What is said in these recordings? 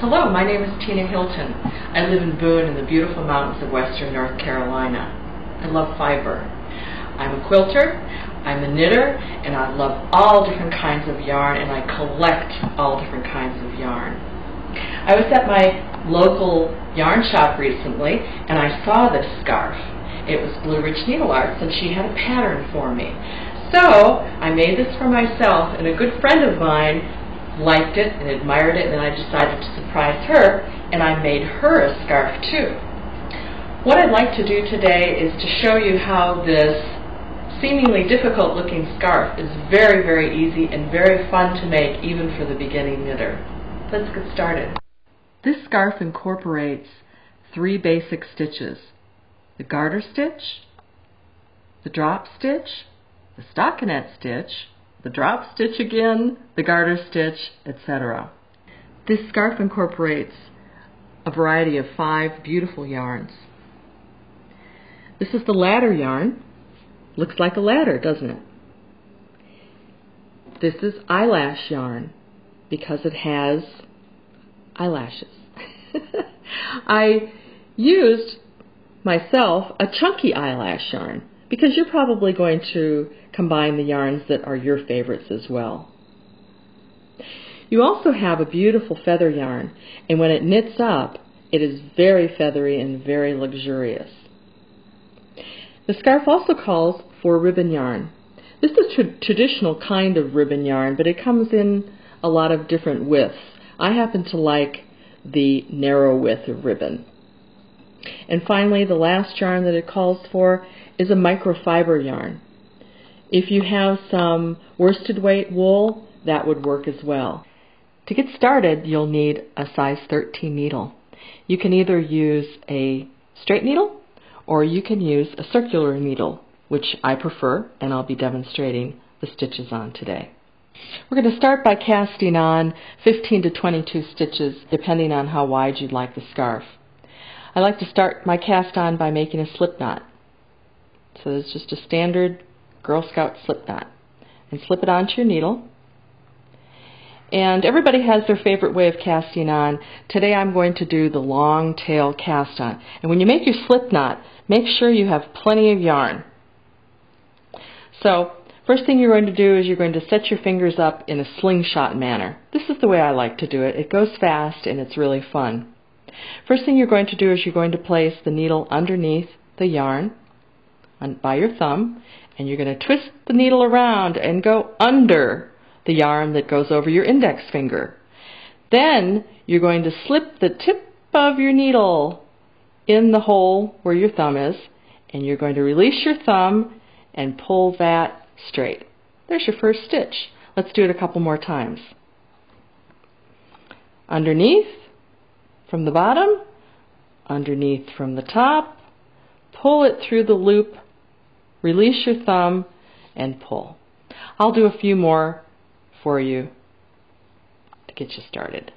Hello, my name is Tina Hilton. I live in Boone in the beautiful mountains of western North Carolina. I love fiber. I'm a quilter, I'm a knitter, and I love all different kinds of yarn, and I collect all different kinds of yarn. I was at my local yarn shop recently, and I saw this scarf. It was Blue Ridge Needle Arts, and she had a pattern for me. So I made this for myself, and a good friend of mine liked it and admired it, and I decided to surprise her, and I made her a scarf too. What I'd like to do today is to show you how this seemingly difficult looking scarf is very, very easy and very fun to make even for the beginning knitter. Let's get started. This scarf incorporates 3 basic stitches: the garter stitch, the drop stitch, the stockinette stitch, the drop stitch again, the garter stitch, etc. This scarf incorporates a variety of 5 beautiful yarns. This is the ladder yarn. Looks like a ladder, doesn't it? This is eyelash yarn because it has eyelashes. I used myself a chunky eyelash yarn because you're probably going to combine the yarns that are your favorites as well. You also have a beautiful feather yarn, and when it knits up, it is very feathery and very luxurious. The scarf also calls for ribbon yarn. This is a traditional kind of ribbon yarn, but it comes in a lot of different widths. I happen to like the narrow width of ribbon. And finally, the last yarn that it calls for is a microfiber yarn. If you have some worsted weight wool, that would work as well. To get started, you'll need a size 13 needle. You can either use a straight needle or you can use a circular needle, which I prefer, and I'll be demonstrating the stitches on today. We're going to start by casting on 15 to 22 stitches, depending on how wide you'd like the scarf. I like to start my cast on by making a slip knot. So it's just a standard Girl Scout slip knot. And slip it onto your needle. And everybody has their favorite way of casting on. Today I'm going to do the long tail cast on. And when you make your slip knot, make sure you have plenty of yarn. So first thing you're going to do is you're going to set your fingers up in a slingshot manner. This is the way I like to do it. It goes fast and it's really fun. First thing you're going to do is you're going to place the needle underneath the yarn by your thumb, and you're going to twist the needle around and go under the yarn that goes over your index finger. Then you're going to slip the tip of your needle in the hole where your thumb is, and you're going to release your thumb and pull that straight. There's your first stitch. Let's do it a couple more times. Underneath from the bottom, underneath from the top, pull it through the loop, release your thumb, and pull. I'll do a few more for you to get you started.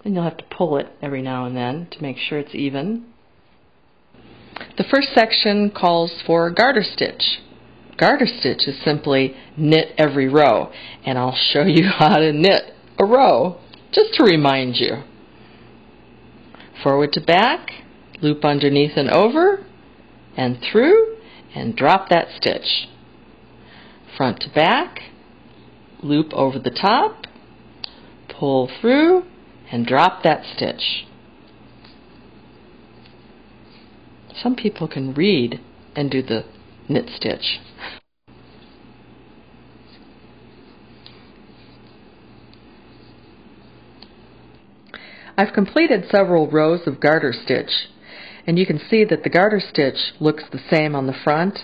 And you'll have to pull it every now and then to make sure it's even. The first section calls for garter stitch. Garter stitch is simply knit every row, and I'll show you how to knit a row just to remind you. Forward to back, loop underneath and over, and through, and drop that stitch. Front to back, loop over the top, pull through, and drop that stitch. Some people can read and do the knit stitch. I've completed several rows of garter stitch, and you can see that the garter stitch looks the same on the front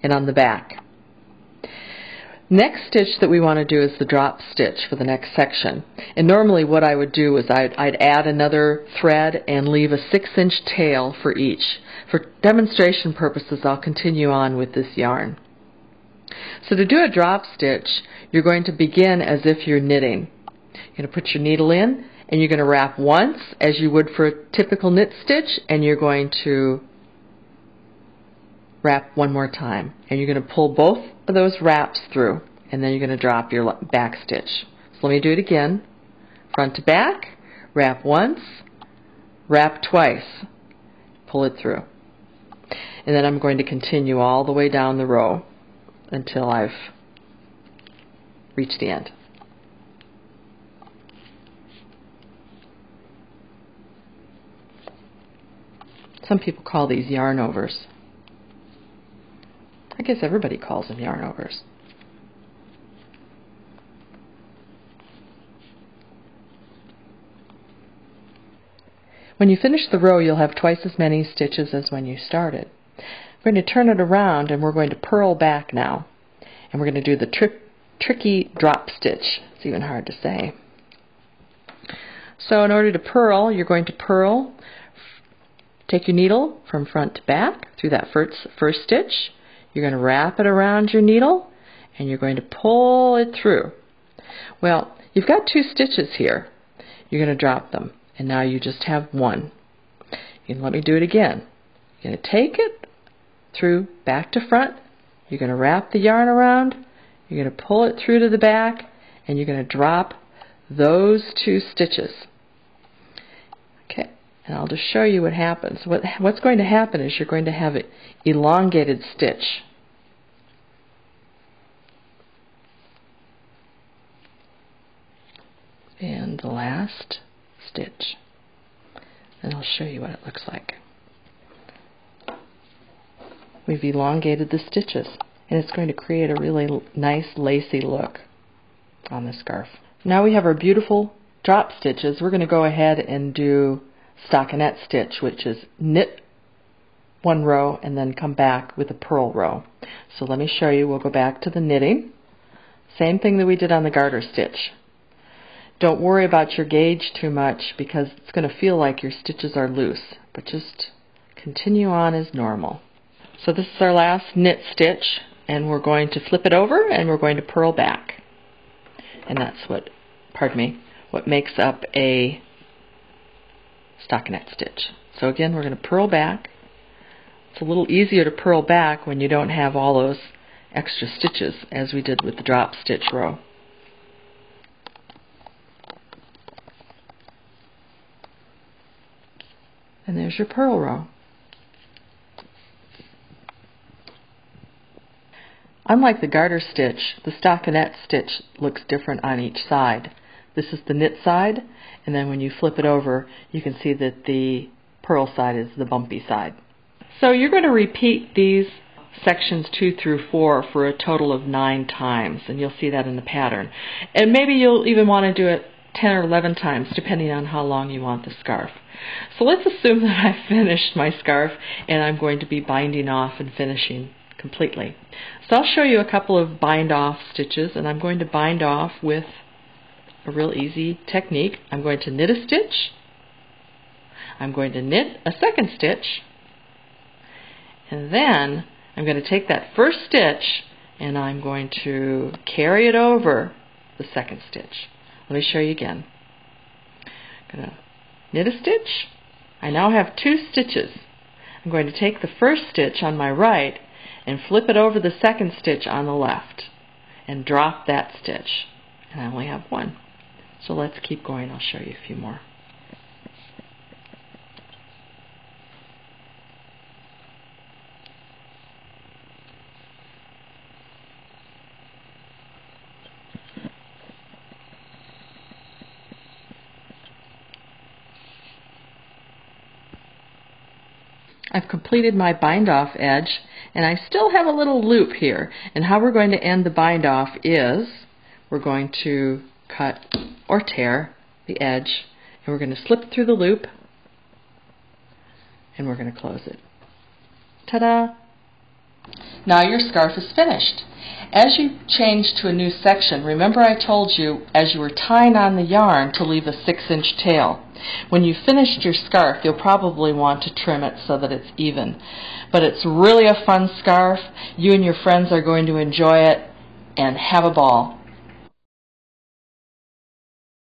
and on the back. Next stitch that we want to do is the drop stitch for the next section. And normally what I would do is I'd add another thread and leave a 6-inch tail for each. For demonstration purposes, I'll continue on with this yarn. So to do a drop stitch, you're going to begin as if you're knitting. You're going to put your needle in, and you're going to wrap once as you would for a typical knit stitch, and you're going to wrap one more time. And you're going to pull both of those wraps through, and then you're going to drop your back stitch. So let me do it again. Front to back, wrap once, wrap twice, pull it through. And then I'm going to continue all the way down the row until I've reached the end. Some people call these yarn overs. I guess everybody calls them yarn overs. When you finish the row, you'll have twice as many stitches as when you started. We're going to turn it around and we're going to purl back now. And we're going to do the tricky drop stitch. It's even hard to say. So in order to purl, you're going to purl. Take your needle from front to back through that first stitch. You're going to wrap it around your needle and you're going to pull it through. Well, you've got 2 stitches here. You're going to drop them. And now you just have 1. You can let me do it again. You're going to take it through back to front. You're going to wrap the yarn around. You're going to pull it through to the back. And you're going to drop those 2 stitches. Okay, and I'll just show you what happens. What's going to happen is you're going to have an elongated stitch. And the last stitch. And I'll show you what it looks like. We've elongated the stitches, and it's going to create a really nice lacy look on the scarf. Now we have our beautiful drop stitches. We're going to go ahead and do stockinette stitch, which is knit 1 row and then come back with a purl row. So let me show you. We'll go back to the knitting. Same thing that we did on the garter stitch. Don't worry about your gauge too much because it's going to feel like your stitches are loose, but just continue on as normal. So this is our last knit stitch, and we're going to flip it over and we're going to purl back. And that's what makes up a stockinette stitch. So again, we're going to purl back. It's a little easier to purl back when you don't have all those extra stitches as we did with the drop stitch row. And there's your purl row. Unlike the garter stitch, the stockinette stitch looks different on each side. This is the knit side, and then when you flip it over, you can see that the purl side is the bumpy side. So you're going to repeat these sections 2 through 4 for a total of 9 times, and you'll see that in the pattern. And maybe you'll even want to do it 10 or 11 times, depending on how long you want the scarf. So let's assume that I've finished my scarf, and I'm going to be binding off and finishing completely. So I'll show you a couple of bind off stitches, and I'm going to bind off with a real easy technique. I'm going to knit a stitch, I'm going to knit a second stitch, and then I'm going to take that first stitch and I'm going to carry it over the second stitch. Let me show you again. I'm going to knit a stitch. I now have 2 stitches. I'm going to take the first stitch on my right and flip it over the second stitch on the left and drop that stitch. And I only have 1. So let's keep going. I'll show you a few more. I've completed my bind off edge, and I still have a little loop here. And how we're going to end the bind off is we're going to cut or tear the edge, and we're going to slip through the loop, and we're going to close it. Ta-da! Now your scarf is finished. As you change to a new section, remember I told you as you were tying on the yarn to leave a 6-inch tail. When you've finished your scarf, you'll probably want to trim it so that it's even. But it's really a fun scarf. You and your friends are going to enjoy it and have a ball.